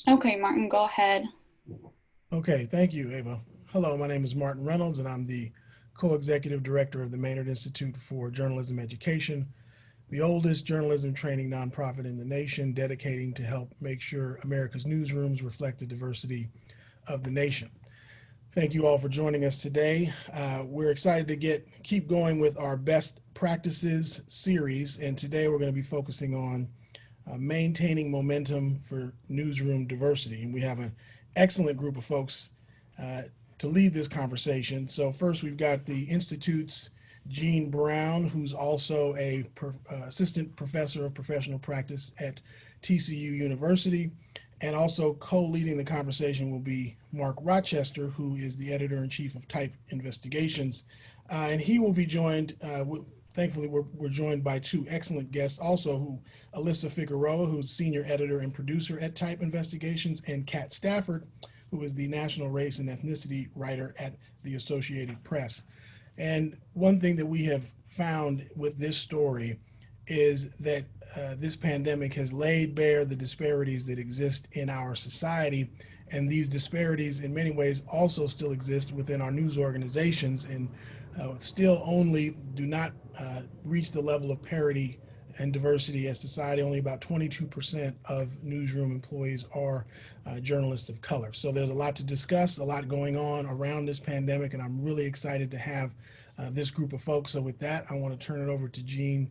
Okay, Martin, go ahead. Okay, thank you, Ava. Hello, my name is Martin Reynolds, and I'm the co-executive director of the Maynard Institute for Journalism Education, the oldest journalism training nonprofit in the nation, dedicating to help make sure America's newsrooms reflect the diversity of the nation. Thank you all for joining us today. We're excited to keep going with our best practices series, and today we're going to be focusing on maintaining momentum for newsroom diversity. And we have an excellent group of folks uh, to lead this conversation. So first, we've got the Institute's Jean Brown, who's also a assistant professor of professional practice at TCU University. And also co-leading the conversation will be Mark Rochester, who is the editor-in-chief of Type Investigations. And he will be joined, thankfully, we're joined by two excellent guests also, Alissa Figueroa, who's senior editor and producer at Type Investigations, and Kat Stafford, who is the national race and ethnicity writer at the Associated Press. And one thing that we have found with this story is that this pandemic has laid bare the disparities that exist in our society. And these disparities, in many ways, also still exist within our news organizations and still only do not reach the level of parity and diversity as society. Only about 22% of newsroom employees are journalists of color. So there's a lot to discuss, a lot going on around this pandemic, and I'm really excited to have this group of folks. So with that, I want to turn it over to Jean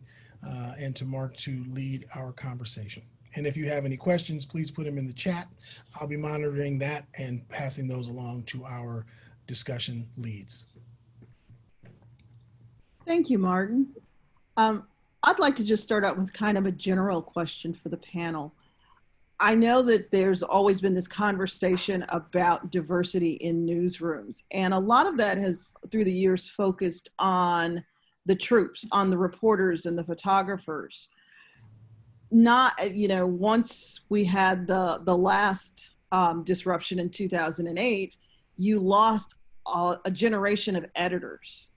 and to Mark to lead our conversation. And if you have any questions, please put them in the chat. I'll be monitoring that and passing those along to our discussion leads. Thank you, Martin. I'd like to just start out with kind of a general question for the panel. I know that there's always been this conversation about diversity in newsrooms, and a lot of that has, through the years, focused on the troops, on the reporters and the photographers. Not, once we had the last disruption in 2008, you lost a generation of editors.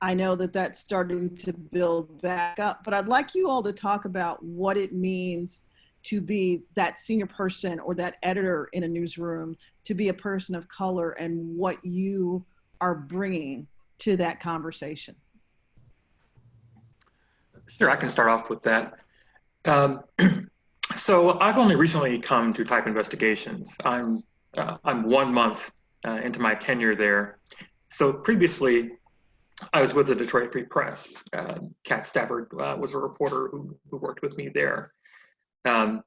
I know that that's starting to build back up, but I'd like you all to talk about what it means to be that senior person or that editor in a newsroom, to be a person of color, and what you are bringing to that conversation. Sure, I can start off with that. So I've only recently come to Type Investigations. I'm 1 month into my tenure there. So previously, I was with the Detroit Free Press. Kat Stafford was a reporter who worked with me there. Several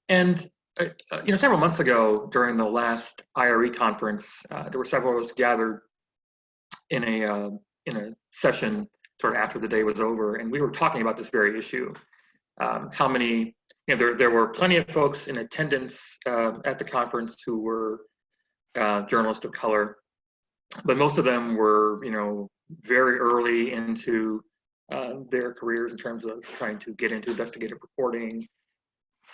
months ago during the last IRE conference, there were several of us gathered in a session sort of after the day was over, and we were talking about this very issue. How many, there were plenty of folks in attendance at the conference who were journalists of color, but most of them were, very early into their careers in terms of trying to get into investigative reporting.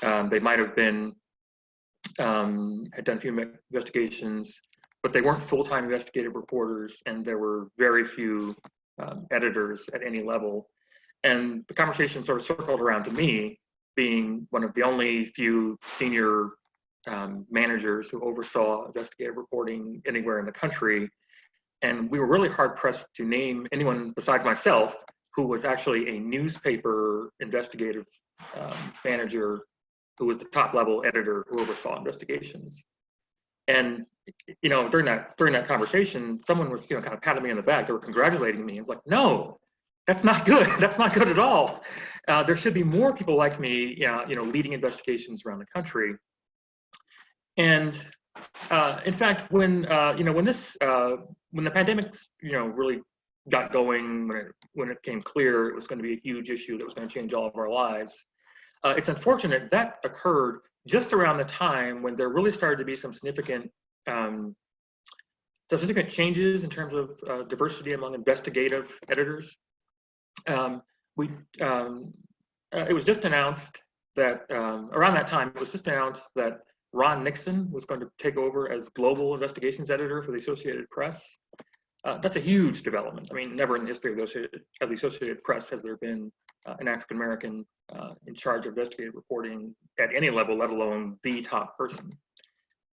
They might have been, had done a few investigations, but they weren't full-time investigative reporters, and there were very few editors at any level. And the conversation sort of circled around to me being one of the only few senior managers who oversaw investigative reporting anywhere in the country. And we were really hard pressed to name anyone besides myself who was actually a newspaper investigative manager who was the top level editor who oversaw investigations. And during that conversation, someone was kind of patting me on the back. They were congratulating me. It's like, no, that's not good. That's not good at all. There should be more people like me, leading investigations around the country. And in fact, when the pandemic, really got going, when it became clear it was going to be a huge issue that was going to change all of our lives, it's unfortunate that occurred just around the time when there really started to be some significant changes in terms of diversity among investigative editors. It was just announced that around that time, it was just announced that Ron Nixon was going to take over as global investigations editor for the Associated Press. That's a huge development. I mean, never in the history of the Associated Press has there been an African American in charge of investigative reporting at any level, let alone the top person.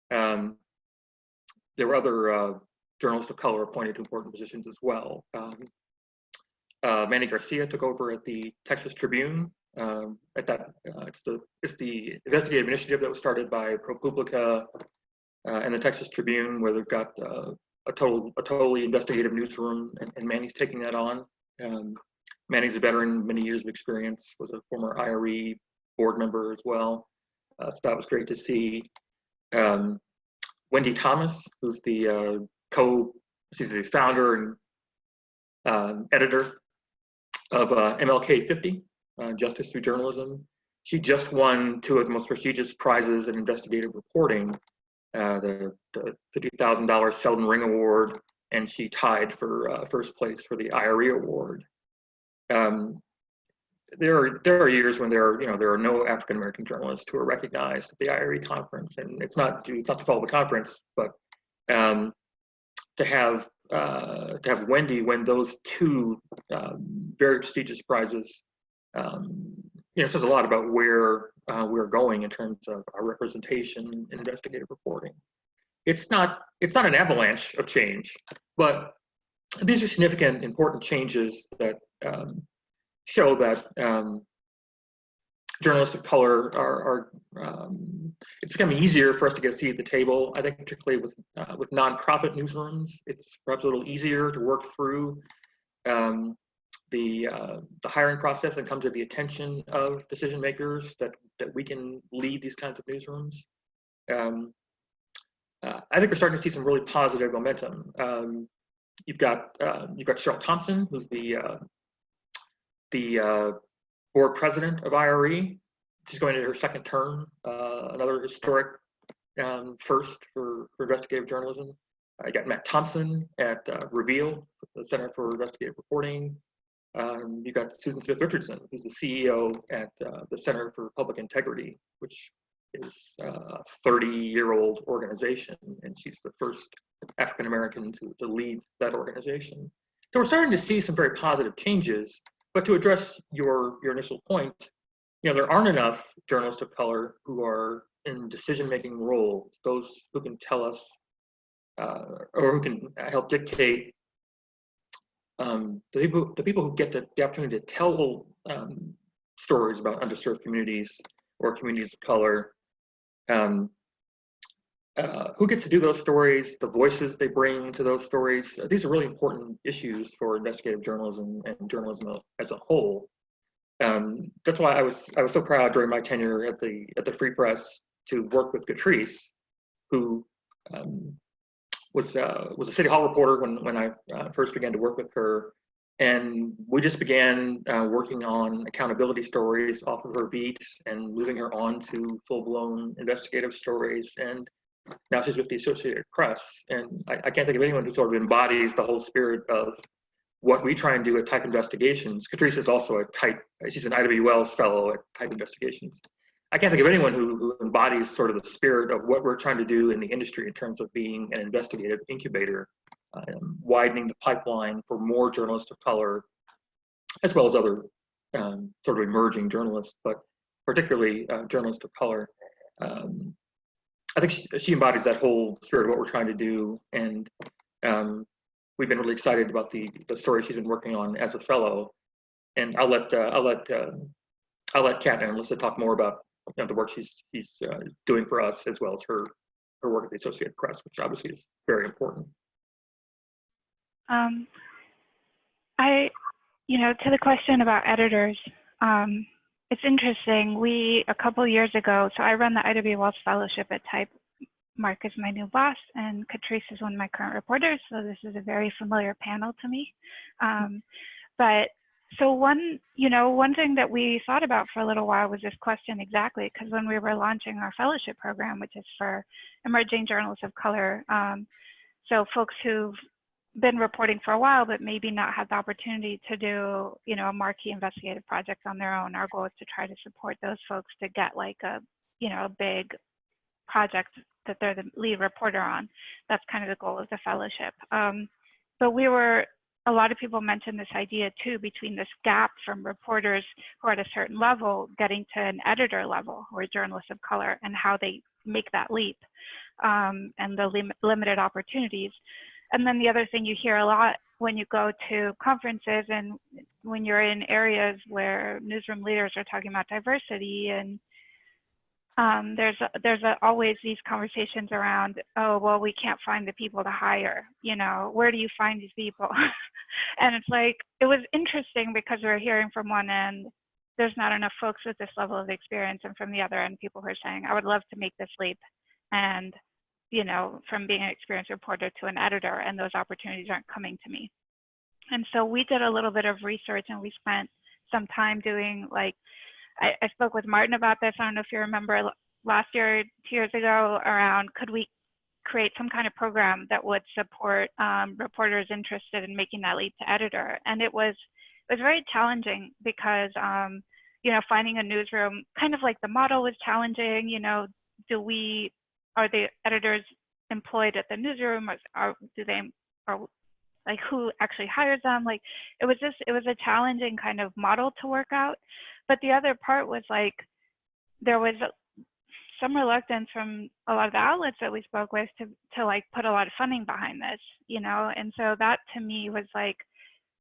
There were other journalists of color appointed to important positions as well. Manny Garcia took over at the Texas Tribune. It's the investigative initiative that was started by ProPublica and the Texas Tribune, where they've got a totally investigative newsroom, and Manny's taking that on. Manny's a veteran, many years of experience, was a former IRE board member as well. So that was great to see. Wendy Thomas, who's the she's the founder and editor of MLK 50, Justice Through Journalism. She just won 2 of the most prestigious prizes in investigative reporting, the $50,000 Selden Ring Award, and she tied for first place for the IRE Award. There are years when there are no African American journalists who are recognized at the IRE conference, and it's not to follow the conference, but to have Wendy win those 2 very prestigious prizes, says a lot about where we're going in terms of our representation in investigative reporting. It's not an avalanche of change, but these are significant, important changes that show that journalists of color are it's becoming easier for us to get a seat at the table. I think particularly with nonprofit newsrooms, it's perhaps a little easier to work through the hiring process and come to the attention of decision makers that we can lead these kinds of newsrooms. I think we're starting to see some really positive momentum. You've got Cheryl Thompson, who's the board president of IRE. She's going into her 2nd term, another historic first for investigative journalism. I got Matt Thompson at Reveal, the Center for Investigative Reporting. You got Susan Smith Richardson, who's the CEO at the Center for Public Integrity, which is a 30-year-old organization, and she's the first African American to lead that organization. So we're starting to see some very positive changes. But to address your initial point, there aren't enough journalists of color who are in decision-making roles, those who can tell us or who can help dictate the people who get the opportunity to tell stories about underserved communities or communities of color, who get to do those stories, the voices they bring to those stories. These are really important issues for investigative journalism and journalism as a whole. That's why I was so proud during my tenure at the Free Press to work with Catrice, who was a City Hall reporter when I first began to work with her, and we just began working on accountability stories off of her beat and moving her on to full-blown investigative stories. And now she's with the Associated Press, and I can't think of anyone who sort of embodies the whole spirit of what we try and do at Type Investigations. Catrice is also she's an Ida B. Wells fellow at Type Investigations. I can't think of anyone who embodies sort of the spirit of what we're trying to do in the industry in terms of being an investigative incubator, widening the pipeline for more journalists of color, as well as other sort of emerging journalists, but particularly journalists of color. I think she embodies that whole spirit of what we're trying to do, and we've been really excited about the story she's been working on as a fellow. And I'll let Kat and Alissa talk more about the work she's doing for us, as well as her work at the Associated Press, which obviously is very important. To the question about editors, it's interesting. A couple of years ago, so I run the Ida B. Wells Fellowship at Type. Mark is my new boss, and Catrice is one of my current reporters, so this is a very familiar panel to me. So one thing that we thought about for a little while was this question exactly, because when we were launching our fellowship program, which is for emerging journalists of color, so folks who've been reporting for a while, but maybe not had the opportunity to do, a marquee investigative project on their own. Our goal is to try to support those folks to get like a big project that they're the lead reporter on. That's kind of the goal of the fellowship. But we were a lot of people mentioned this idea too, between this gap from reporters who are at a certain level getting to an editor level or journalists of color, and how they make that leap, and the limited opportunities. And then the other thing you hear a lot when you go to conferences and when you're in areas where newsroom leaders are talking about diversity, and there's always these conversations around, oh, well, we can't find the people to hire, you know, where do you find these people? And it's like, it was interesting because we're hearing from one end, there's not enough folks with this level of experience, and from the other end, people who are saying, I would love to make this leap, and, you know, from being an experienced reporter to an editor, and those opportunities aren't coming to me. And so we did a little bit of research, and we spent some time doing, like, I spoke with Martin about this. I don't know if you remember last year, 2 years ago, around could we create some kind of program that would support reporters interested in making that leap to editor. And it was very challenging because, you know, finding a newsroom, kind of like the model was challenging, you know, are the editors employed at the newsroom, or like who actually hires them? Like it was a challenging kind of model to work out. But the other part was like, there was some reluctance from a lot of the outlets that we spoke with to like put a lot of funding behind this, you know? And so that to me was like,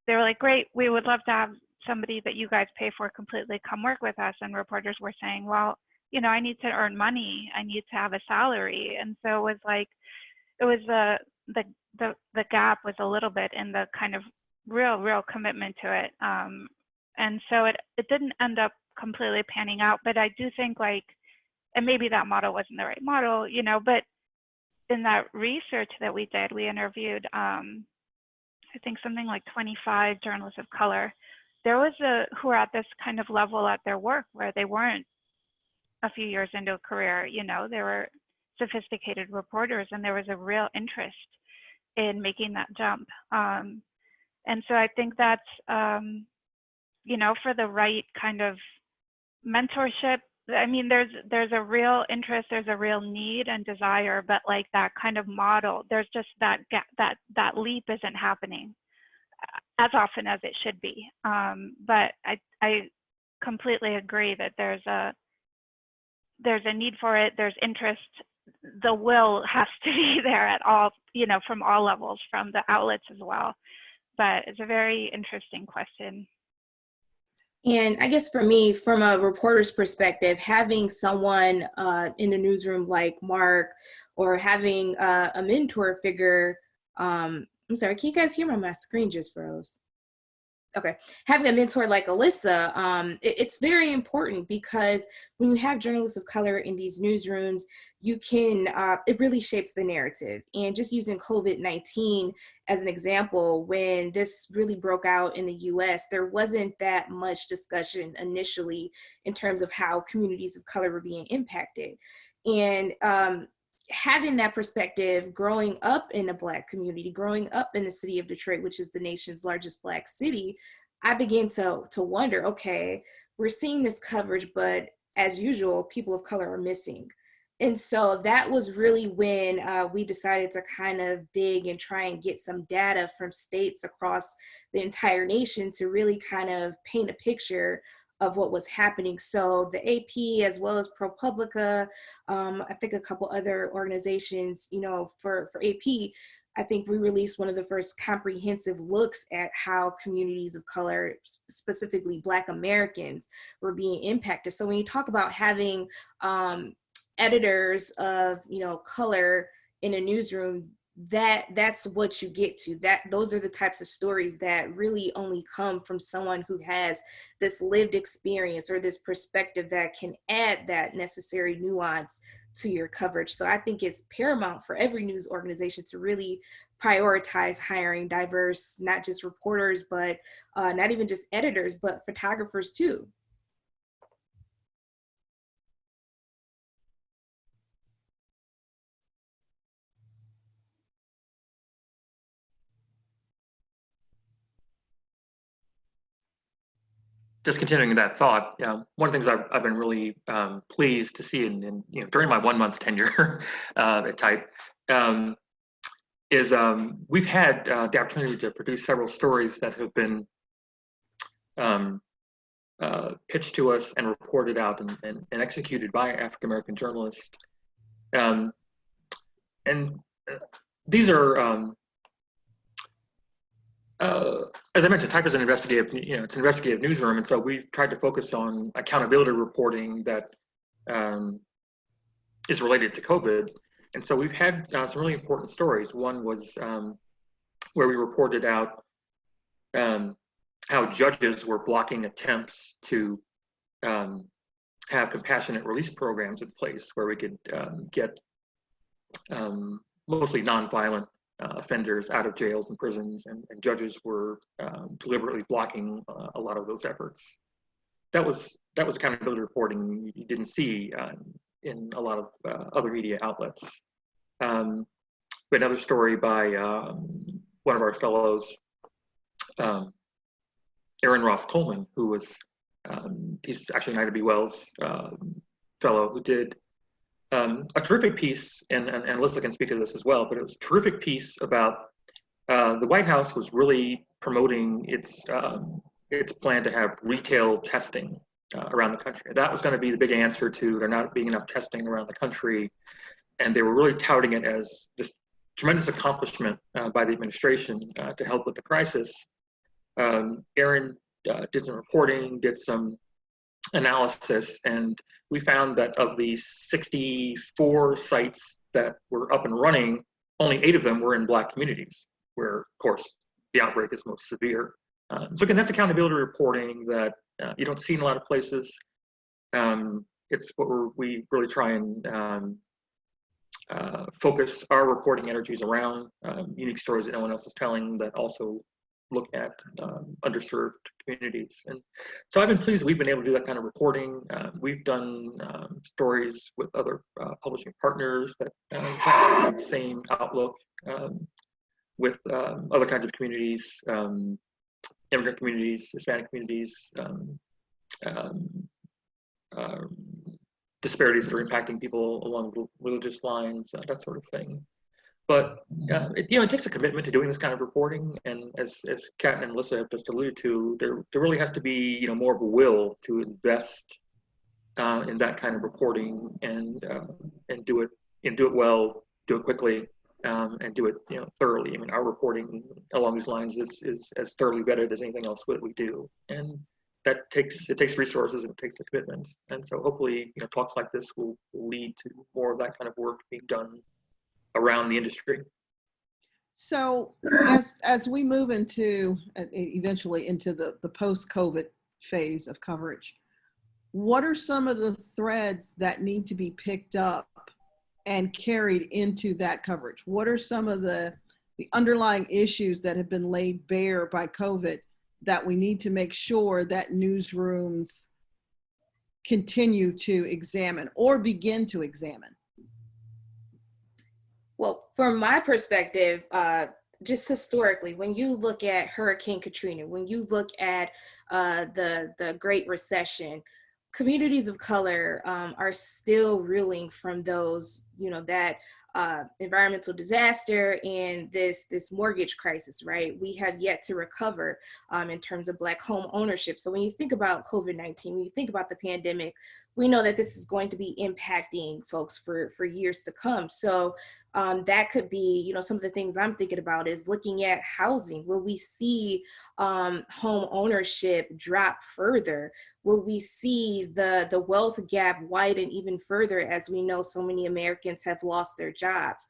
they were like, great, we would love to have somebody that you guys pay for completely come work with us. And reporters were saying, well, you know, I need to earn money. I need to have a salary. And so it was like, it was the gap was a little bit in the kind of real commitment to it. And so it didn't end up completely panning out, but I do think like, and maybe that model wasn't the right model, you know, but in that research that we did, we interviewed, I think something like 25 journalists of color. There was who were at this kind of level at their work where they weren't a few years into a career, you know, they were sophisticated reporters, and there was a real interest in making that jump. And so I think that's, you know, for the right kind of mentorship, I mean, there's a real interest, there's a real need and desire, but like that kind of model, there's just that leap isn't happening as often as it should be. But I completely agree that there's a need for it, there's interest, the will has to be there at all, you know, from all levels, from the outlets as well. But it's a very interesting question. And I guess for me, from a reporter's perspective, having someone in the newsroom like Mark, or having a mentor figure, I'm sorry, can you guys hear me? My screen just froze. Okay, having a mentor like Alissa, it's very important, because when you have journalists of color in these newsrooms, you can, it really shapes the narrative. And just using COVID-19 as an example, when this really broke out in the US, there wasn't that much discussion initially in terms of how communities of color were being impacted. And having that perspective, growing up in a Black community, growing up in the city of Detroit, which is the nation's largest Black city, I began to wonder, okay, we're seeing this coverage, but as usual, people of color are missing. And so that was really when we decided to kind of dig and try and get some data from states across the entire nation to really kind of paint a picture of what was happening. So the AP, as well as ProPublica, I think a couple other organizations, you know, for AP, I think we released one of the first comprehensive looks at how communities of color, specifically Black Americans, were being impacted. So when you talk about having editors of, you know, color in a newsroom, that's what you get to. Those are the types of stories that really only come from someone who has this lived experience or this perspective that can add that necessary nuance to your coverage. So I think it's paramount for every news organization to really prioritize hiring diverse, not just reporters, but not even just editors, but photographers too. Just continuing that thought, one of the things I've been really pleased to see, and you know, during my 1 month tenure at Type, is we've had the opportunity to produce several stories that have been pitched to us and reported out and executed by African-American journalists. And these are, as I mentioned, type is an investigative, it's an investigative newsroom, and so we tried to focus on accountability reporting that is related to COVID. And so we've had some really important stories. One was where we reported out how judges were blocking attempts to have compassionate release programs in place where we could get mostly nonviolent offenders out of jails and prisons, and judges were deliberately blocking a lot of those efforts. That was accountability reporting you didn't see in a lot of other media outlets. Another story by one of our fellows, Aaron Ross Coleman, who was, he's actually an Ida B. Wells fellow who did a terrific piece, and Alissa can speak to this as well, but it was a terrific piece about the White House was really promoting its plan to have retail testing around the country. That was going to be the big answer to there not being enough testing around the country, and they were really touting it as this tremendous accomplishment by the administration to help with the crisis. Aaron did some reporting, did some analysis, and we found that of the 64 sites that were up and running, only 8 of them were in Black communities, where, of course, the outbreak is most severe. So again, that's accountability reporting that you don't see in a lot of places. It's what we really try and focus our reporting energies around, unique stories that no one else is telling that also look at underserved communities. And so I've been pleased we've been able to do that kind of reporting. We've done stories with other publishing partners that have that same outlook with other kinds of communities, immigrant communities, Hispanic communities, disparities that are impacting people along religious lines, that sort of thing. But it takes a commitment to doing this kind of reporting, and as Kat and Alissa have just alluded to, there really has to be more of a will to invest in that kind of reporting and do it well, do it quickly, and do it thoroughly. I mean, our reporting along these lines is as thoroughly vetted as anything else that we do, and that takes resources and it takes a commitment. And so hopefully talks like this will lead to more of that kind of work being done around the industry. So as we move into eventually into the post-COVID phase of coverage, what are some of the threads that need to be picked up and carried into that coverage? What are some of the underlying issues that have been laid bare by COVID that we need to make sure that newsrooms continue to examine or begin to examine? Well, from my perspective, just historically, when you look at Hurricane Katrina, when you look at the Great Recession, communities of color are still reeling from those, that environmental disaster and this mortgage crisis, right? We have yet to recover in terms of Black home ownership. So when you think about COVID-19, when you think about the pandemic, we know that this is going to be impacting folks for years to come. So that could be, some of the things I'm thinking about is looking at housing. Will we see home ownership drop further? Will we see the wealth gap widen even further, as we know so many Americans have lost their jobs?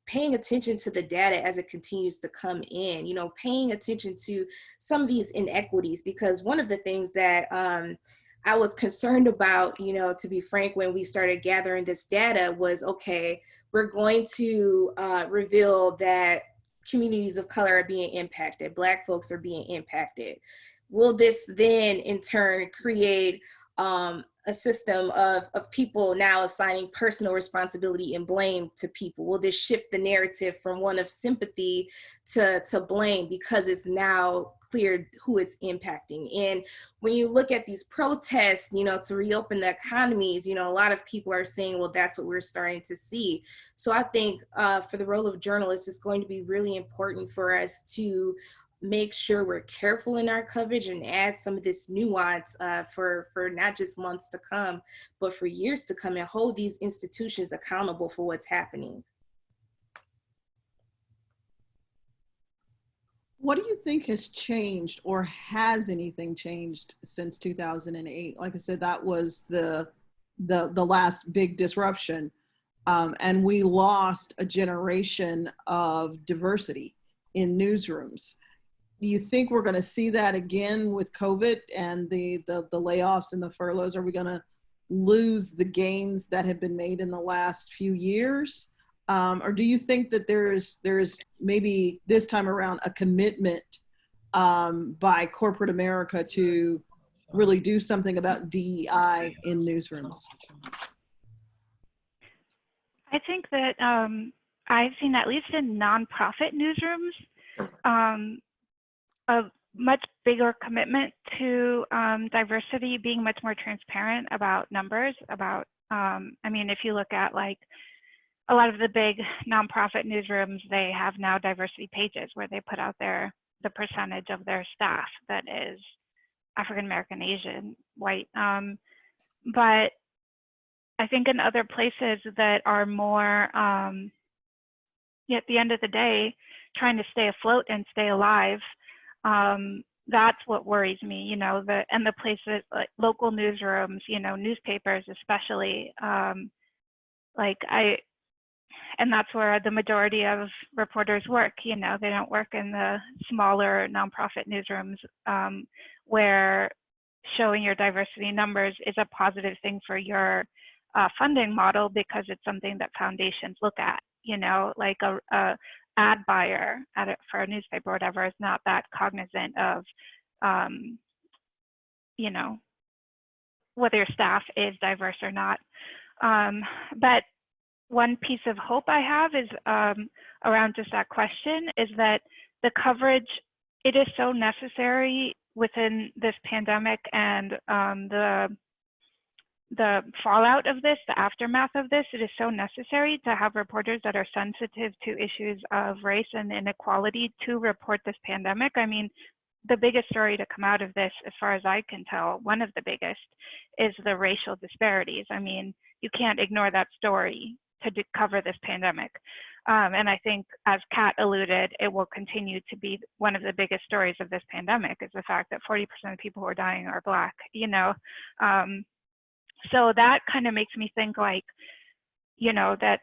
Paying attention to the data as it continues to come in, paying attention to some of these inequities, because one of the things that I was concerned about, to be frank, when we started gathering this data was, okay, we're going to reveal that communities of color are being impacted, Black folks are being impacted. Will this then in turn create a system of people now assigning personal responsibility and blame to people. Will this shift the narrative from one of sympathy to blame because it's now clear who it's impacting? And when you look at these protests, you know, to reopen the economies, you know, a lot of people are saying, well, that's what we're starting to see. So I think for the role of journalists, it's going to be really important for us to make sure we're careful in our coverage and add some of this nuance for not just months to come, but for years to come, and hold these institutions accountable for what's happening. What do you think has changed, or has anything changed since 2008? Like I said, that was the last big disruption, and we lost a generation of diversity in newsrooms. Do you think we're going to see that again with COVID and the layoffs and the furloughs? Are we going to lose the gains that have been made in the last few years? Or do you think that there's maybe this time around a commitment by corporate America to really do something about DEI in newsrooms? I think that I've seen, at least in nonprofit newsrooms, a much bigger commitment to diversity, being much more transparent about numbers, about, I mean, if you look at like a lot of the big nonprofit newsrooms, they have now diversity pages where they put out the percentage of their staff that is African American, Asian, white. But I think in other places that are more, at the end of the day, trying to stay afloat and stay alive, that's what worries me, you know, and the places like local newsrooms, you know, newspapers especially, and that's where the majority of reporters work, you know, they don't work in the smaller nonprofit newsrooms, where showing your diversity numbers is a positive thing for your funding model, because it's something that foundations look at, you know, like a ad buyer for a newspaper or whatever is not that cognizant of, you know, whether your staff is diverse or not. But one piece of hope I have is around just that question, is that the coverage, it is so necessary within this pandemic and the fallout of this, the aftermath of this. It is so necessary to have reporters that are sensitive to issues of race and inequality to report this pandemic. I mean, the biggest story to come out of this, as far as I can tell, one of the biggest, is the racial disparities. I mean, you can't ignore that story to cover this pandemic. And I think, as Kat alluded, it will continue to be one of the biggest stories of this pandemic, is the fact that 40% of people who are dying are Black, you know. So that kind of makes me think, like, you know, that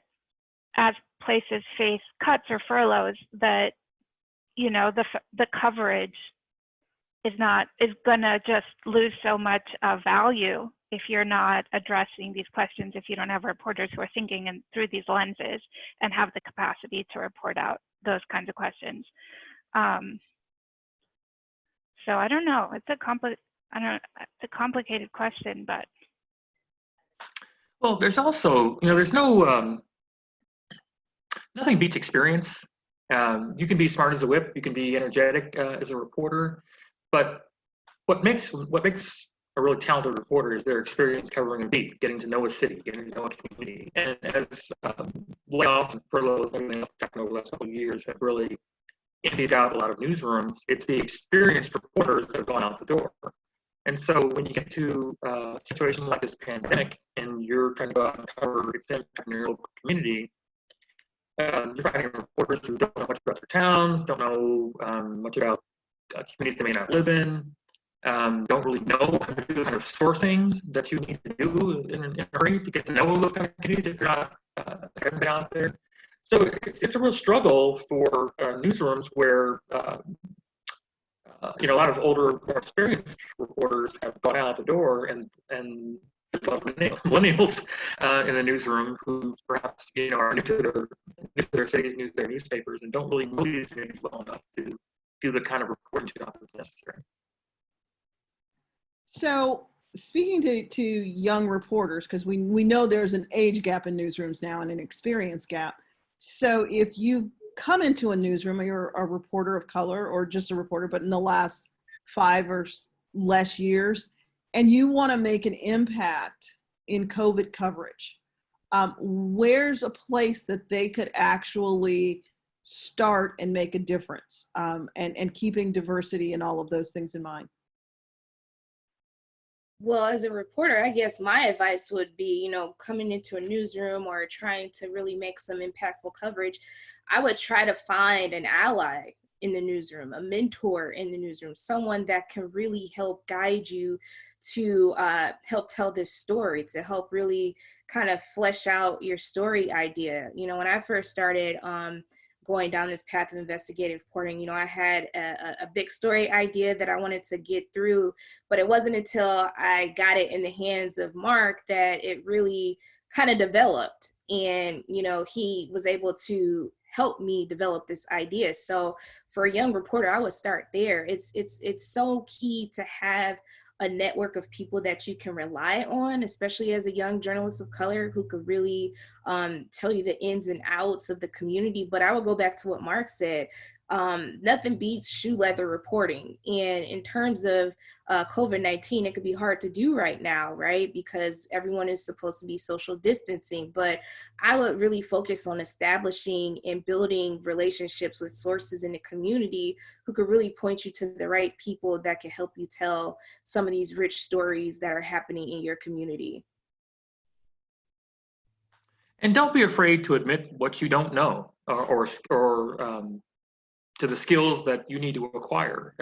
as places face cuts or furloughs, that, you know, the coverage is gonna just lose so much value if you're not addressing these questions, if you don't have reporters who are thinking through these lenses and have the capacity to report out those kinds of questions. So I don't know. It's a complicated question, but. Well, there's also, you know, there's no, nothing beats experience. You can be smart as a whip, you can be energetic as a reporter, but what makes a really talented reporter is their experience covering a beat, getting to know a city, getting to know a community. And as layoffs and furloughs and everything else happened over the last couple of years have really emptied out a lot of newsrooms, it's the experienced reporters that have gone out the door. And so when you get to situations like this pandemic and you're trying to go out and cover its impact in your local community, you're finding reporters who don't know much about their towns, don't know much about communities they may not live in, don't really know how to do the kind of sourcing that you need to do in a hurry to get to know those kind of communities if you're not haven't been out there. So it's a real struggle for newsrooms where you know, a lot of older, more experienced reporters have gone out the door, and there's a lot of millennials in the newsroom who perhaps, you know, are new to their cities, new to their newspapers, and don't really know these communities well enough to do the kind of reporting job that's necessary. So speaking to young reporters, because we know there's an age gap in newsrooms now and an experience gap. So if you come into a newsroom, or you're a reporter of color or just a reporter, but in the last 5 or less years, and you want to make an impact in COVID coverage, where's a place that they could actually start and make a difference, and keeping diversity and all of those things in mind? Well, as a reporter, I guess my advice would be, coming into a newsroom or trying to really make some impactful coverage, I would try to find an ally in the newsroom, a mentor in the newsroom, someone that can really help guide you to help tell this story, to help really kind of flesh out your story idea. When I first started going down this path of investigative reporting, I had a big story idea that I wanted to get through, but it wasn't until I got it in the hands of Mark that it really kind of developed. And, he was able to help me develop this idea. So for a young reporter, I would start there. It's so key to have a network of people that you can rely on, especially as a young journalist of color who could really tell you the ins and outs of the community. But I would go back to what Mark said. Nothing beats shoe leather reporting. And in terms of COVID-19, it could be hard to do right now, right? Because everyone is supposed to be social distancing. But I would really focus on establishing and building relationships with sources in the community who could really point you to the right people that can help you tell some of these rich stories that are happening in your community. And don't be afraid to admit what you don't know, or to the skills that you need to acquire.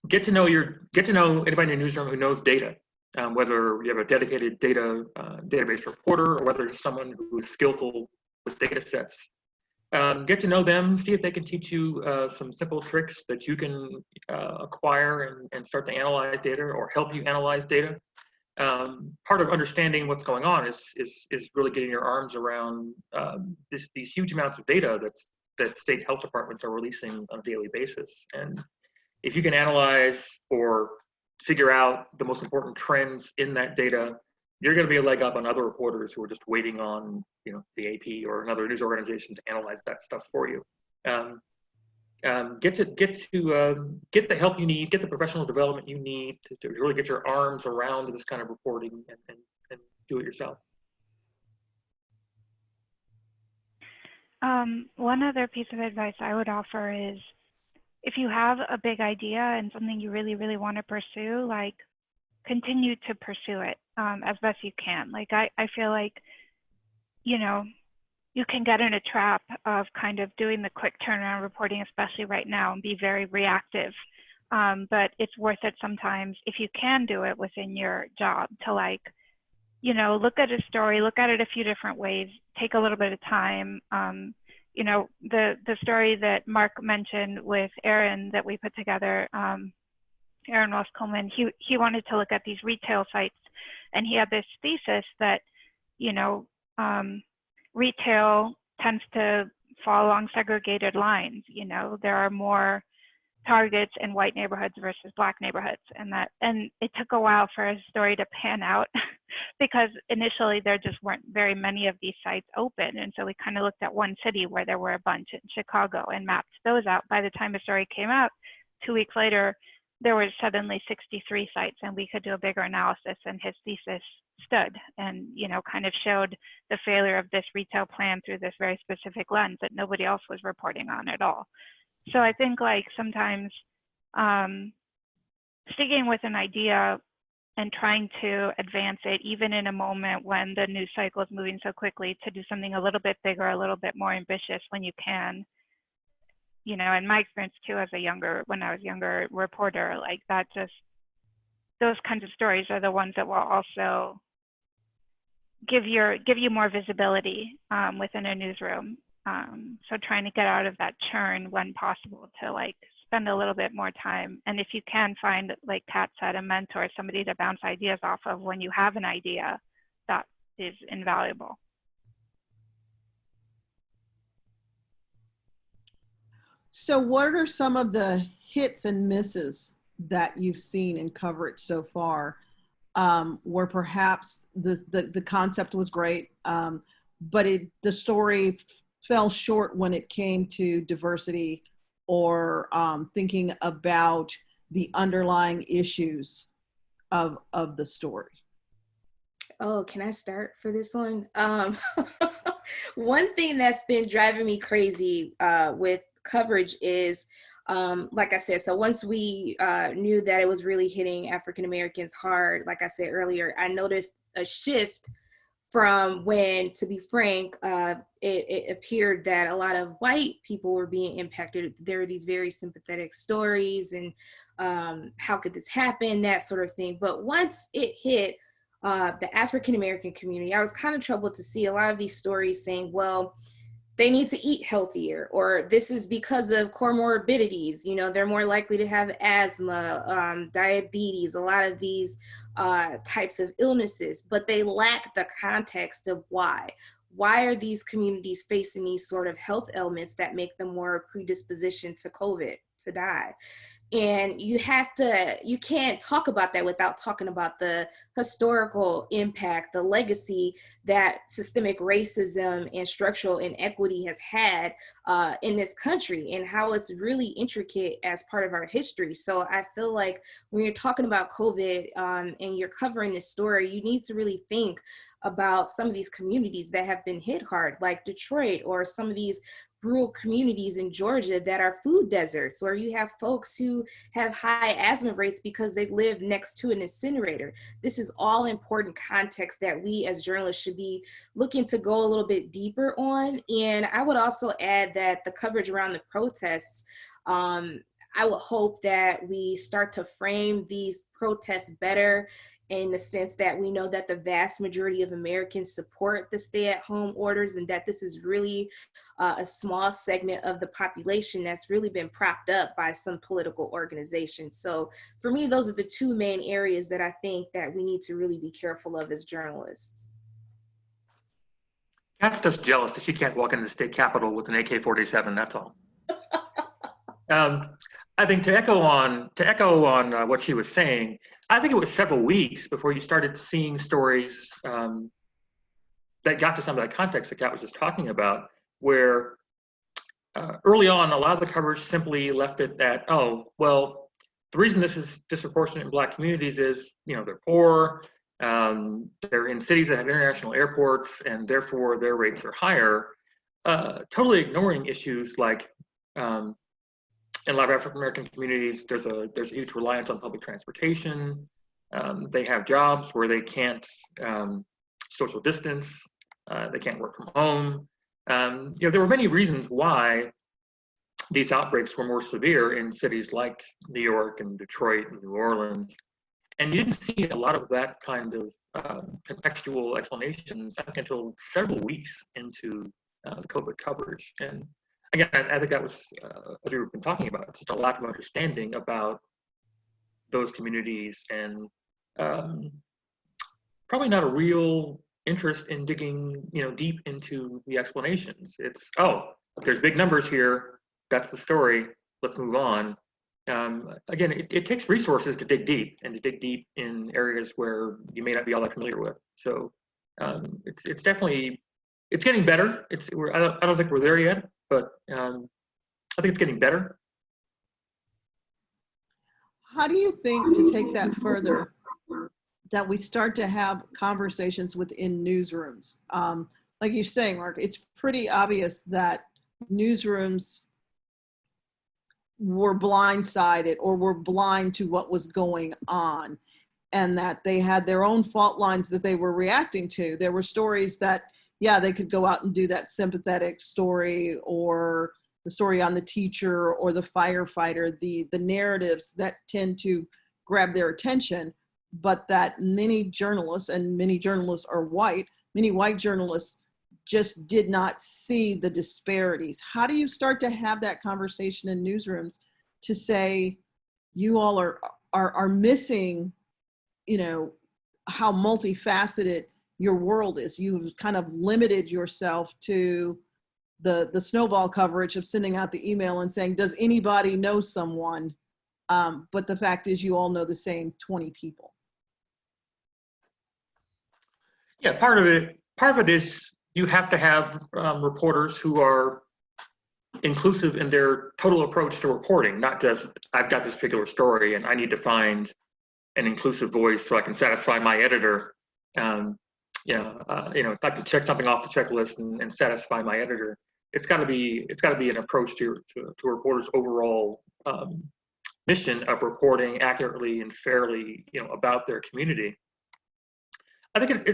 Get to know anybody in the newsroom who knows data, whether you have a dedicated database reporter or whether it's someone who is skillful with data sets. Get to know them, see if they can teach you some simple tricks that you can acquire and start to analyze data or help you analyze data. Part of understanding what's going on is really getting your arms around these huge amounts of data that state health departments are releasing on a daily basis. And if you can analyze or figure out the most important trends in that data, you're going to be a leg up on other reporters who are just waiting on the AP or another news organization to analyze that stuff for you. Get the help you need, get the professional development you need to really get your arms around this kind of reporting and do it yourself. One other piece of advice I would offer is, if you have a big idea and something you really, really want to pursue, like, continue to pursue it as best you can. Like, I feel like, you can get in a trap of kind of doing the quick turnaround reporting, especially right now, and be very reactive. But it's worth it sometimes, if you can do it within your job, to look at a story, look at it a few different ways, take a little bit of time. The story that Mark mentioned with Aaron that we put together, Aaron Ross Coleman, he wanted to look at these retail sites, and he had this thesis that, retail tends to fall along segregated lines. There are more targets in white neighborhoods versus Black neighborhoods, and it took a while for his story to pan out because initially there just weren't very many of these sites open. And so we kind of looked at one city where there were a bunch in Chicago and mapped those out. By the time the story came out, 2 weeks later, there were suddenly 63 sites, and we could do a bigger analysis, and his thesis stood and, kind of showed the failure of this retail plan through this very specific lens that nobody else was reporting on at all. So I think, like, sometimes sticking with an idea and trying to advance it, even in a moment when the news cycle is moving so quickly, to do something a little bit bigger, a little bit more ambitious when you can. In my experience too, when I was younger reporter, like, those kinds of stories are the ones that will also give you more visibility within a newsroom. So trying to get out of that churn when possible, to spend a little bit more time. And if you can find, like Kat said, a mentor, somebody to bounce ideas off of when you have an idea, that is invaluable. So what are some of the hits and misses that you've seen in coverage so far? where perhaps the concept was great, but the story fell short when it came to diversity or thinking about the underlying issues of the story? Oh, can I start for this one? One thing that's been driving me crazy with coverage is, like I said, so once we knew that it was really hitting African Americans hard, like I said earlier, I noticed a shift from when, to be frank, it appeared that a lot of white people were being impacted. There were these very sympathetic stories and how could this happen, that sort of thing. But once it hit the African American community, I was kind of troubled to see a lot of these stories saying, well, they need to eat healthier, or this is because of comorbidities. You know, they're more likely to have asthma, diabetes, a lot of these types of illnesses, but they lack the context of why. Why are these communities facing these sort of health ailments that make them more predisposition to COVID, to die? And you can't talk about that without talking about the historical impact, the legacy that systemic racism and structural inequity has had in this country, and how it's really intricate as part of our history. So I feel like when you're talking about COVID and you're covering this story, you need to really think about some of these communities that have been hit hard, like Detroit, or some of these rural communities in Georgia that are food deserts, or you have folks who have high asthma rates because they live next to an incinerator. This is all important context that we as journalists should be looking to go a little bit deeper on. And I would also add that the coverage around the protests, I would hope that we start to frame these protests better, in the sense that we know that the vast majority of Americans support the stay-at-home orders, and that this is really a small segment of the population that's really been propped up by some political organizations. So for me, those are the two main areas that I think that we need to really be careful of as journalists. Kat's just jealous that she can't walk into the state capitol with an AK-47, that's all. I think to echo on what she was saying, I think it was several weeks before you started seeing stories that got to some of that context that Kat was just talking about, where early on, a lot of the coverage simply left it at, oh, well, the reason this is disproportionate in Black communities is, you know, they're poor, they're in cities that have international airports, and therefore their rates are higher, totally ignoring issues like, in a lot of African American communities, there's a huge reliance on public transportation. They have jobs where they can't social distance. They can't work from home. You know, there were many reasons why these outbreaks were more severe in cities like New York and Detroit and New Orleans. And you didn't see a lot of that kind of contextual explanations, I think, until several weeks into the COVID coverage. And again, I think that was, as we've been talking about, just a lack of understanding about those communities, and probably not a real interest in digging, you know, deep into the explanations. It's, oh, there's big numbers here, that's the story, let's move on. Again, it takes resources to dig deep, and to dig deep in areas where you may not be all that familiar with. So it's definitely, it's getting better. I don't think we're there yet, but I think it's getting better. How do you think, to take that further, that we start to have conversations within newsrooms? Like you're saying, Mark, it's pretty obvious that newsrooms were blindsided or were blind to what was going on, and that they had their own fault lines that they were reacting to. There were stories that, yeah, they could go out and do that sympathetic story, or the story on the teacher or the firefighter, the narratives that tend to grab their attention, but that many journalists, and many journalists are white, many white journalists just did not see the disparities. How do you start to have that conversation in newsrooms to say, you all are missing, you know, how multifaceted your world is? You've kind of limited yourself to the snowball coverage of sending out the email and saying, does anybody know someone? But the fact is, you all know the same 20 people. Yeah, part of it is you have to have reporters who are inclusive in their total approach to reporting, not just I've got this particular story and I need to find an inclusive voice so I can satisfy my editor. If I can check something off the checklist and satisfy my editor. It's got to be an approach to a reporter's overall mission of reporting accurately and fairly, about their community. I think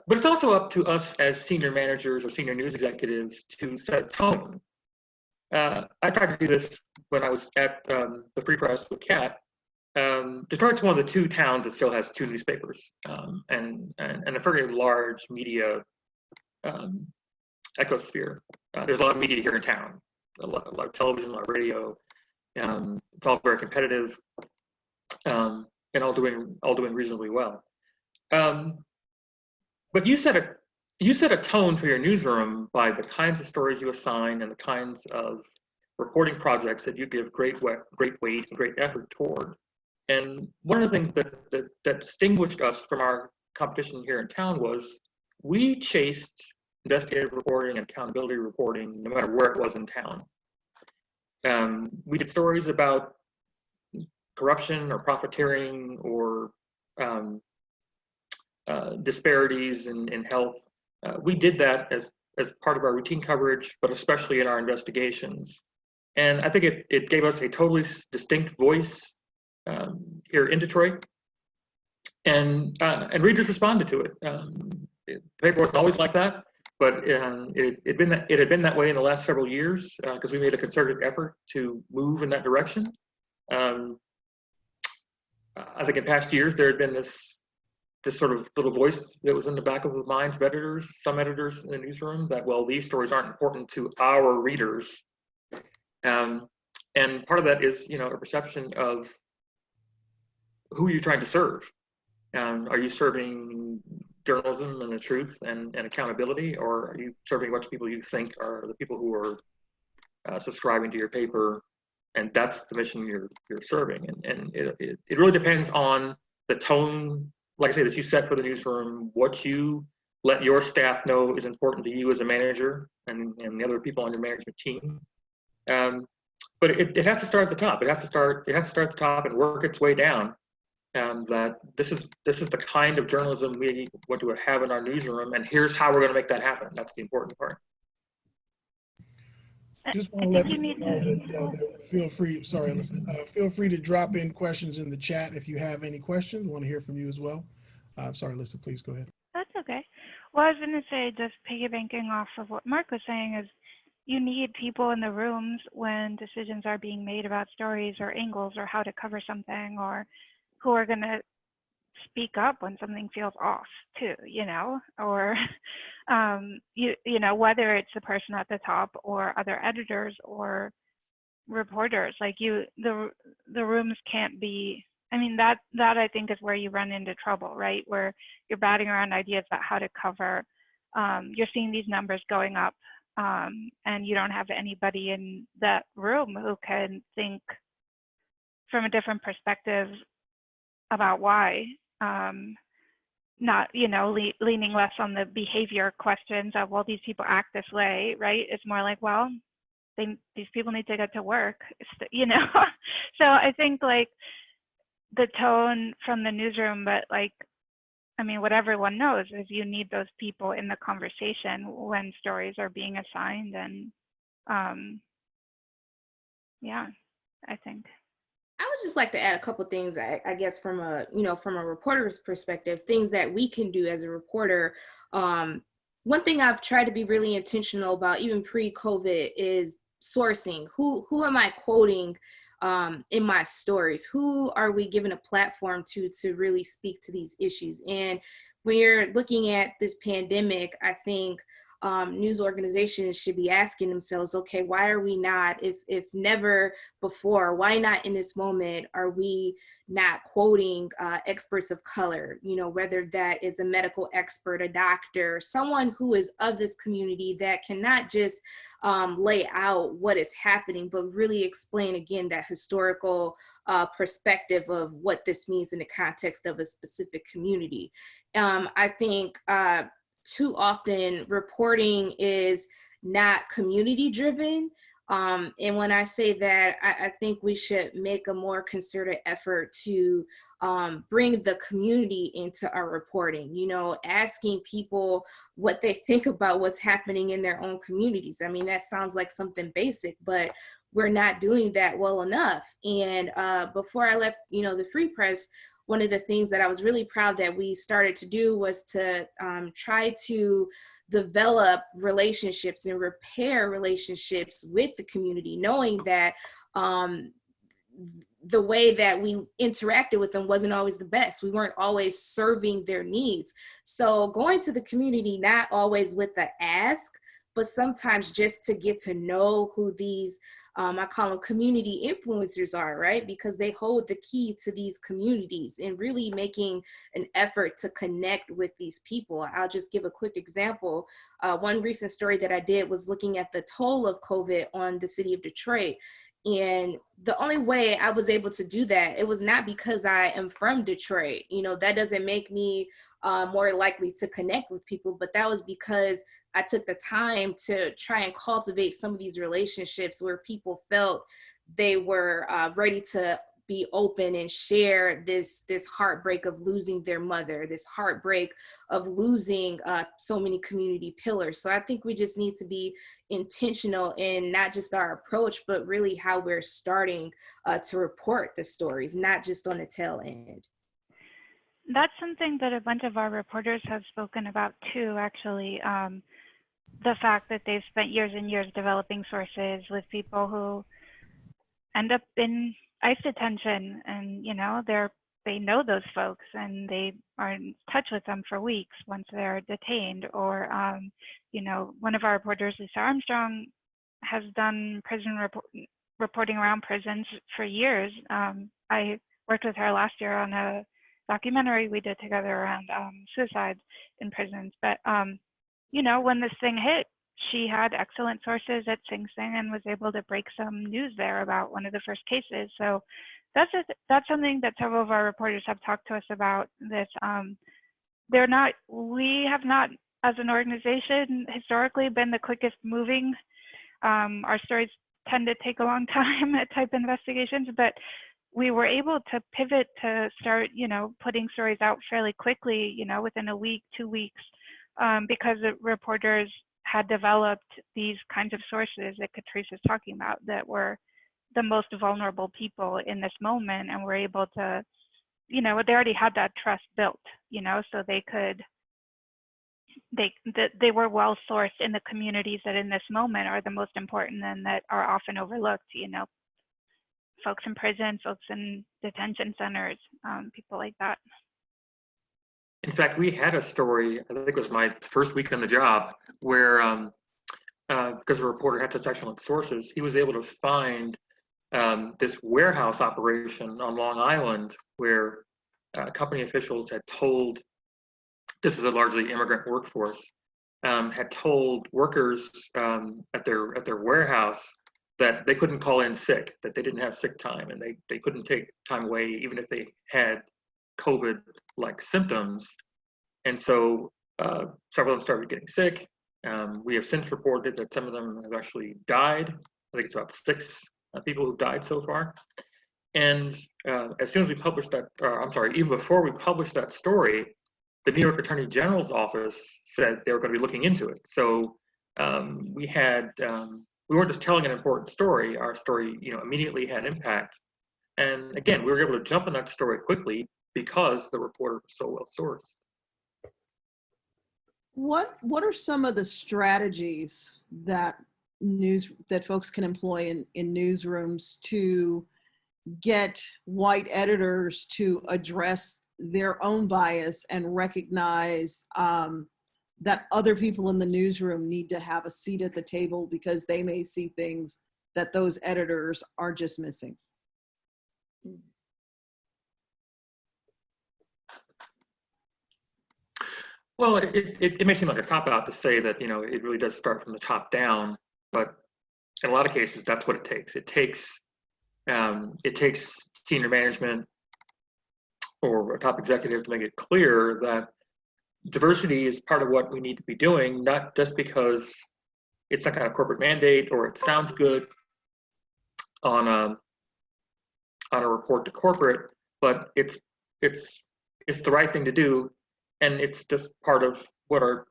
but it's also up to us as senior managers or senior news executives to set a tone. I tried to do this when I was at the Free Press with Kat. Detroit's one of the 2 towns that still has 2 newspapers and a very large media ecosphere. There's a lot of media here in town, a lot of television, a lot of radio. It's all very competitive and all doing reasonably well. But you set a tone for your newsroom by the kinds of stories you assign and the kinds of reporting projects that you give great weight and great effort toward. And one of the things that distinguished us from our competition here in town was we chased investigative reporting and accountability reporting no matter where it was in town. We did stories about corruption or profiteering or disparities in health. We did that as part of our routine coverage, but especially in our investigations. And I think it gave us a totally distinct voice here in Detroit, and readers responded to it. The paper wasn't always like that, but it had been that way in the last several years because we made a concerted effort to move in that direction. I think in past years there had been this sort of little voice that was in the back of the minds of editors, some editors in the newsroom, that, well, these stories aren't important to our readers. And part of that is, a perception of who you're trying to serve. Are you serving journalism and the truth and accountability, or are you serving a bunch of people you think are the people who are subscribing to your paper, and that's the mission you're serving? And it really depends on the tone, like I say, that you set for the newsroom, what you let your staff know is important to you as a manager and the other people on your management team. But it has to start at the top. It has to start at the top and work its way down. That this is the kind of journalism we want to have in our newsroom, and here's how we're going to make that happen. That's the important part. Just want to let people know that feel free. Sorry, Alyssa. Feel free to drop in questions in the chat if you have any questions. Want to hear from you as well. Sorry, Alyssa, please go ahead. That's okay. Well, I was going to say, just piggybacking off of what Mark was saying, is you need people in the rooms when decisions are being made about stories or angles or how to cover something, or who are going to speak up when something feels off too, or whether it's the person at the top or other editors or reporters. Like the rooms can't be, that I think is where you run into trouble, right? Where you're batting around ideas about how to cover. You're seeing these numbers going up, and you don't have anybody in that room who can think from a different perspective about why. Not, leaning less on the behavior questions of, well, these people act this way, right? It's more like, well, these people need to get to work, So I think like the tone from the newsroom, but what everyone knows is you need those people in the conversation when stories are being assigned. And I think. I would just like to add a couple of things, I guess, from a reporter's perspective, things that we can do as a reporter. One thing I've tried to be really intentional about, even pre-COVID, is sourcing. Who am I quoting in my stories? Who are we giving a platform to really speak to these issues? And when you're looking at this pandemic, I think news organizations should be asking themselves, okay, why are we not, if never before, why not in this moment are we not quoting experts of color, you know, whether that is a medical expert, a doctor, someone who is of this community that cannot just lay out what is happening, but really explain again that historical perspective of what this means in the context of a specific community. I think too often reporting is not community driven. And when I say that, I think we should make a more concerted effort to bring the community into our reporting, you know, asking people what they think about what's happening in their own communities. I mean, that sounds like something basic, but we're not doing that well enough. And before I left, you know, the Free Press, one of the things that I was really proud that we started to do was to try to develop relationships and repair relationships with the community, knowing that the way that we interacted with them wasn't always the best. We weren't always serving their needs. So going to the community, not always with the ask, but sometimes just to get to know who these, I call them community influencers are, right? Because they hold the key to these communities and really making an effort to connect with these people. I'll just give a quick example. One recent story that I did was looking at the toll of COVID on the city of Detroit. And the only way I was able to do that, it was not because I am from Detroit. You know, that doesn't make me more likely to connect with people, but that was because I took the time to try and cultivate some of these relationships where people felt they were ready to be open and share this heartbreak of losing their mother, this heartbreak of losing so many community pillars. So I think we just need to be intentional in not just our approach, but really how we're starting to report the stories, not just on the tail end. That's something that a bunch of our reporters have spoken about too, actually. The fact that they've spent years and years developing sources with people who end up in ICE detention, and you know, they know those folks and they are in touch with them for weeks once they're detained. Or you know, one of our reporters, Lisa Armstrong, has done prison reporting around prisons for years. I worked with her last year on a documentary we did together around suicide in prisons. But you know, when this thing hit, she had excellent sources at Sing Sing and was able to break some news there about one of the first cases. So that's something that several of our reporters have talked to us about. This we have not, as an organization, historically been the quickest moving. Our stories tend to take a long time at type investigations, but we were able to pivot to start, you know, putting stories out fairly quickly, you know, within a week, 2 weeks, because the reporters had developed these kinds of sources that Catrice is talking about that were the most vulnerable people in this moment, and were able to, you know, they already had that trust built, you know, so they were well sourced in the communities that in this moment are the most important and that are often overlooked, you know, folks in prison, folks in detention centers, people like that. In fact, we had a story, I think it was my first week on the job, where because the reporter had such excellent sources, he was able to find this warehouse operation on Long Island where company officials had told, this is a largely immigrant workforce, had told workers at their warehouse that they couldn't call in sick, that they didn't have sick time, and they couldn't take time away even if they had COVID-like symptoms. And so several of them started getting sick. We have since reported that some of them have actually died. I think it's about 6 people who've died so far. And as soon as we published that, even before we published that story, the New York Attorney General's office said they were going to be looking into it. So we weren't just telling an important story. Our story, you know, immediately had impact. And again, we were able to jump on that story quickly because the reporter was so well sourced. What are some of the strategies that folks can employ in newsrooms to get white editors to address their own bias and recognize that other people in the newsroom need to have a seat at the table because they may see things that those editors are just missing. Well, it may seem like a cop-out to say that, it really does start from the top down, but in a lot of cases, that's what it takes. It takes senior management or a top executive to make it clear that diversity is part of what we need to be doing, not just because it's some kind of corporate mandate or it sounds good on a report to corporate, but it's the right thing to do, and it's just part of what our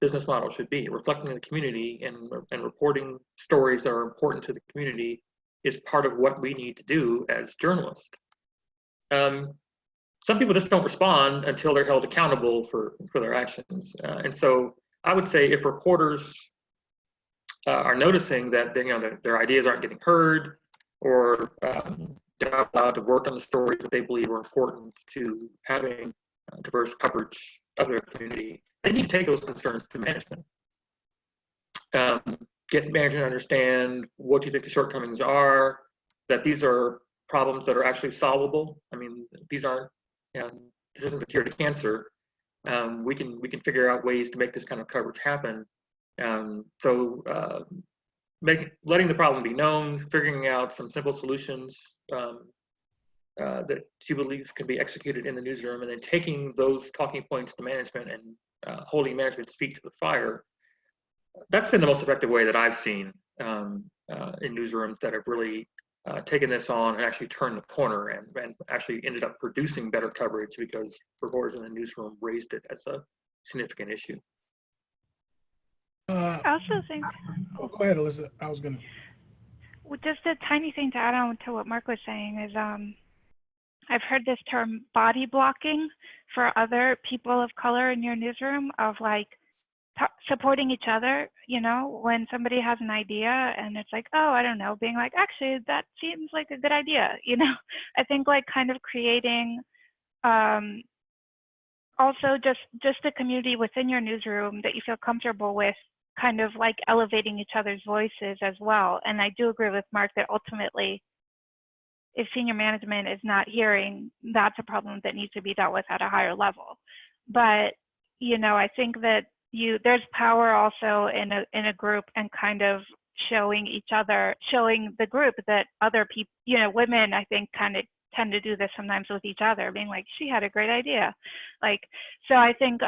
business model should be. Reflecting the community and reporting stories that are important to the community is part of what we need to do as journalists. Some people just don't respond until they're held accountable for their actions, and so I would say if reporters are noticing that their ideas aren't getting heard, or they're not allowed to work on the stories that they believe are important to having diverse coverage of their community, they need to take those concerns to management. Get management to understand what you think the shortcomings are, that these are problems that are actually solvable. I mean, these aren't, this isn't the cure to cancer. We can figure out ways to make this kind of coverage happen. Letting the problem be known, figuring out some simple solutions that you believe can be executed in the newsroom, and then taking those talking points to management and holding management's feet to the fire. That's been the most effective way that I've seen in newsrooms that have really taken this on and actually turned the corner and actually ended up producing better coverage because reporters in the newsroom raised it as a significant issue. I also think. Go ahead, Alissa. I was going to. Well, just a tiny thing to add on to what Mark was saying is I've heard this term body blocking for other people of color in your newsroom, of like supporting each other, when somebody has an idea and it's like, oh, I don't know, being like, actually, that seems like a good idea, I think like kind of creating also just a community within your newsroom that you feel comfortable with, kind of like elevating each other's voices as well. And I do agree with Mark that ultimately, if senior management is not hearing, that's a problem that needs to be dealt with at a higher level. But, I think that there's power also in a group and kind of showing the group that other people, women, I think kind of tend to do this sometimes with each other, being like, she had a great idea. So I think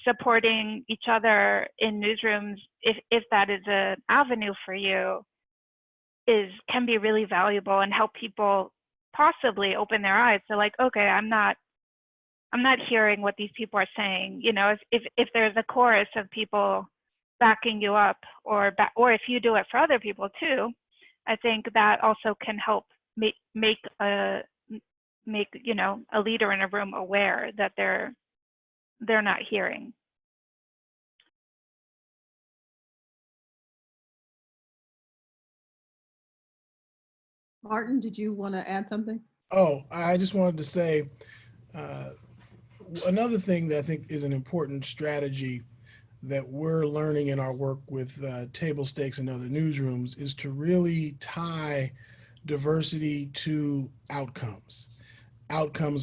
supporting each other in newsrooms, if that is an avenue for you, can be really valuable and help people possibly open their eyes. So like, okay, I'm not hearing what these people are saying. If there's a chorus of people backing you up, or if you do it for other people too, I think that also can help make a leader in a room aware that they're not hearing. Martin, did you want to add something? Oh, I just wanted to say another thing that I think is an important strategy that we're learning in our work with table stakes and other newsrooms is to really tie diversity to outcomes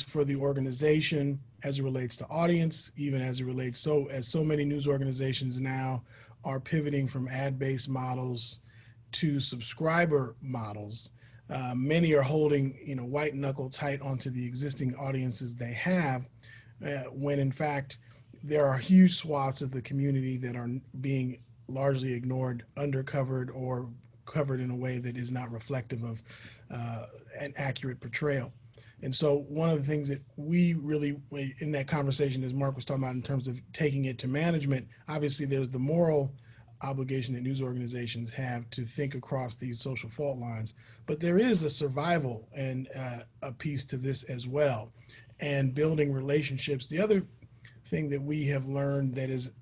for the organization as it relates to audience, even as it relates, as so many news organizations now are pivoting from ad-based models to subscriber models. Many are holding, white knuckle tight onto the existing audiences they have, when in fact there are huge swaths of the community that are being largely ignored, undercovered, or covered in a way that is not reflective of an accurate portrayal. And so one of the things that we really, in that conversation, as Mark was talking about in terms of taking it to management, obviously there's the moral obligation that news organizations have to think across these social fault lines, but there is a survival and a piece to this as well, and building relationships. The other thing that we have learned that is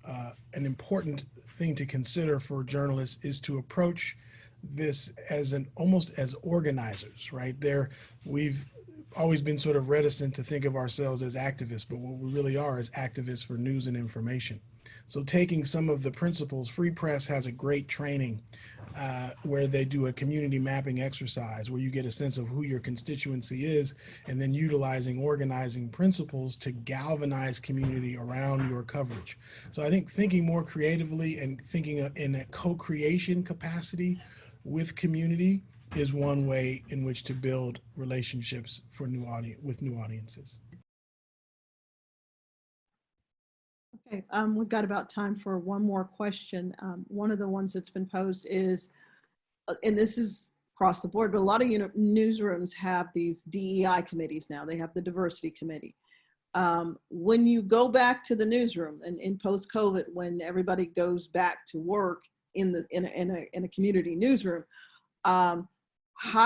an important thing to consider for journalists is to approach this as almost as organizers, right? We've always been sort of reticent to think of ourselves as activists, but what we really are is activists for news and information. So taking some of the principles, Free Press has a great training where they do a community mapping exercise where you get a sense of who your constituency is, and then utilizing organizing principles to galvanize community around your coverage. So I think thinking more creatively and thinking in a co-creation capacity with community is one way in which to build relationships for with new audiences. Okay, we've got about time for one more question. One of the ones that's been posed is, and this is across the board, but a lot of newsrooms have these DEI committees now. They have the diversity committee. When you go back to the newsroom and in post-COVID, when everybody goes back to work in a community newsroom, how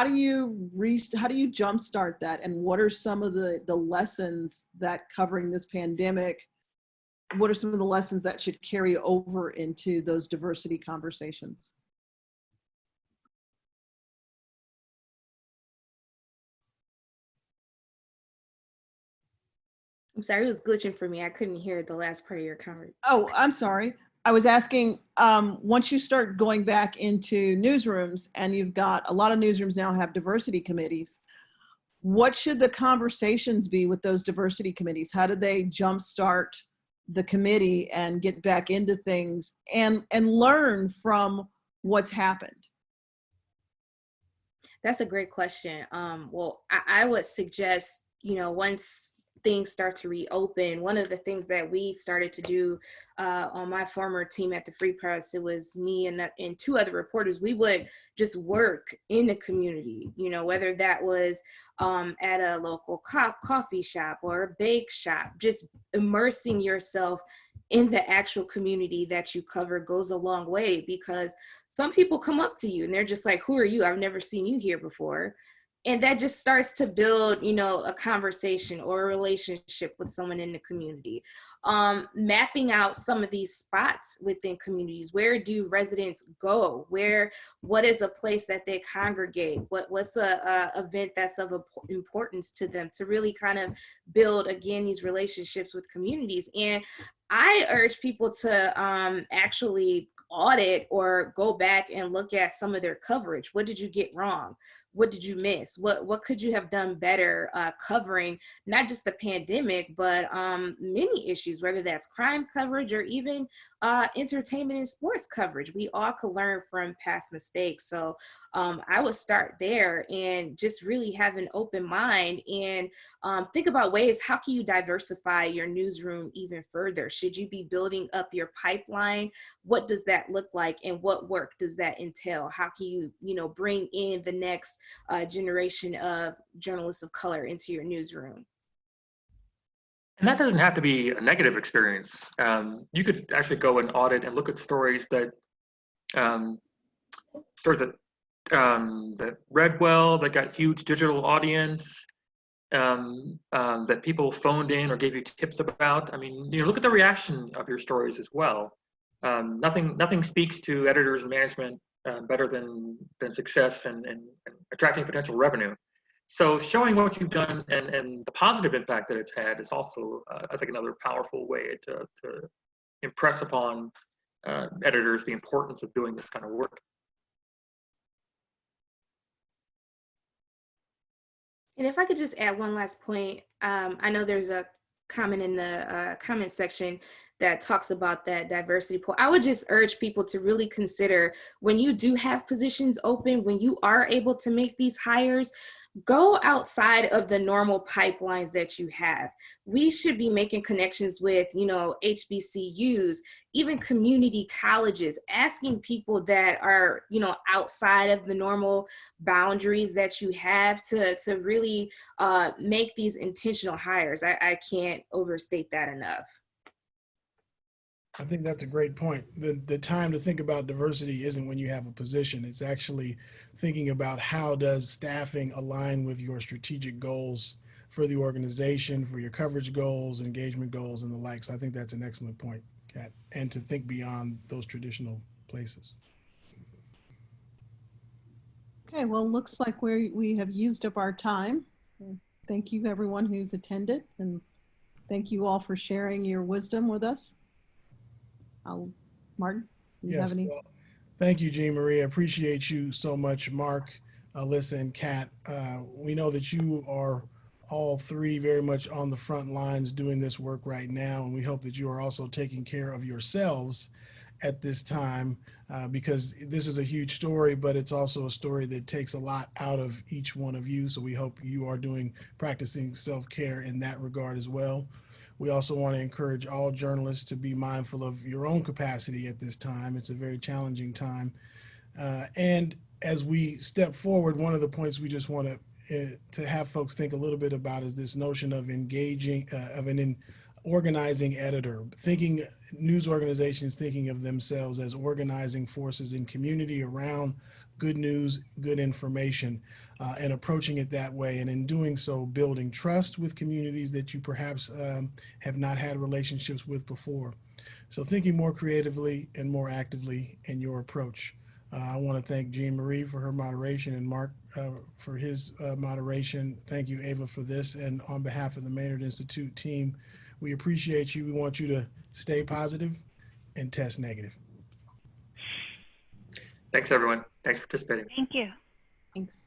do you jumpstart that? And what are some of the lessons that covering this pandemic, what are some of the lessons that should carry over into those diversity conversations? I'm sorry, it was glitching for me. I couldn't hear the last part of your comment. Oh, I'm sorry. I was asking, once you start going back into newsrooms, and you've got a lot of newsrooms now have diversity committees, what should the conversations be with those diversity committees? How do they jumpstart the committee and get back into things and learn from what's happened? That's a great question. Well, I would suggest, once things start to reopen, one of the things that we started to do on my former team at the Free Press, it was me and two other reporters, we would just work in the community, whether that was at a local coffee shop or a bake shop, just immersing yourself in the actual community that you cover goes a long way, because some people come up to you and they're just like, who are you? I've never seen you here before. And that just starts to build, a conversation or a relationship with someone in the community. Mapping out some of these spots within communities. Where do residents go? What is a place that they congregate? What's a event that's of importance to them, to really kind of build, again, these relationships with communities. And I urge people to actually audit or go back and look at some of their coverage. What did you get wrong? What did you miss? What could you have done better covering not just the pandemic, but many issues, whether that's crime coverage or even entertainment and sports coverage. We all could learn from past mistakes. So I would start there and just really have an open mind and think about ways, how can you diversify your newsroom even further? Should you be building up your pipeline? What does that look like, and what work does that entail? How can you, bring in the next generation of journalists of color into your newsroom? And that doesn't have to be a negative experience. You could actually go and audit and look at stories that that read well, that got huge digital audience, that people phoned in or gave you tips about. I mean, look at the reaction of your stories as well. Nothing speaks to editors and management better than success and attracting potential revenue. So showing what you've done and the positive impact that it's had is also, I think, another powerful way to impress upon editors the importance of doing this kind of work. And if I could just add one last point, I know there's a comment in the comment section that talks about that diversity pool. I would just urge people to really consider, when you do have positions open, when you are able to make these hires, go outside of the normal pipelines that you have. We should be making connections with, HBCUs, even community colleges, asking people that are, outside of the normal boundaries that you have to really make these intentional hires. I can't overstate that enough. I think that's a great point. The time to think about diversity isn't when you have a position. It's actually thinking about how does staffing align with your strategic goals for the organization, for your coverage goals, engagement goals, and the like. So I think that's an excellent point, Kat, and to think beyond those traditional places. Okay, well, looks like we have used up our time. Thank you, everyone who's attended, and thank you all for sharing your wisdom with us. Martin, do you Yes, have any? well, thank you, Jean Marie. I appreciate you so much, Mark, Alyssa, and Kat. We know that you are all three very much on the front lines doing this work right now, and we hope that you are also taking care of yourselves at this time, because this is a huge story, but it's also a story that takes a lot out of each one of you. So we hope you are practicing self-care in that regard as well. We also want to encourage all journalists to be mindful of your own capacity at this time. It's a very challenging time. And as we step forward, one of the points we just want to have folks think a little bit about is this notion of engaging, organizing editor, thinking news organizations thinking of themselves as organizing forces in community around good news, good information, and approaching it that way. And in doing so, building trust with communities that you perhaps have not had relationships with before. So thinking more creatively and more actively in your approach. I want to thank Jean Marie for her moderation and Mark for his moderation. Thank you, Ava, for this. And on behalf of the Maynard Institute team, we appreciate you. We want you to stay positive and test negative. Thanks, everyone. Thanks for participating. Thank you. Thanks.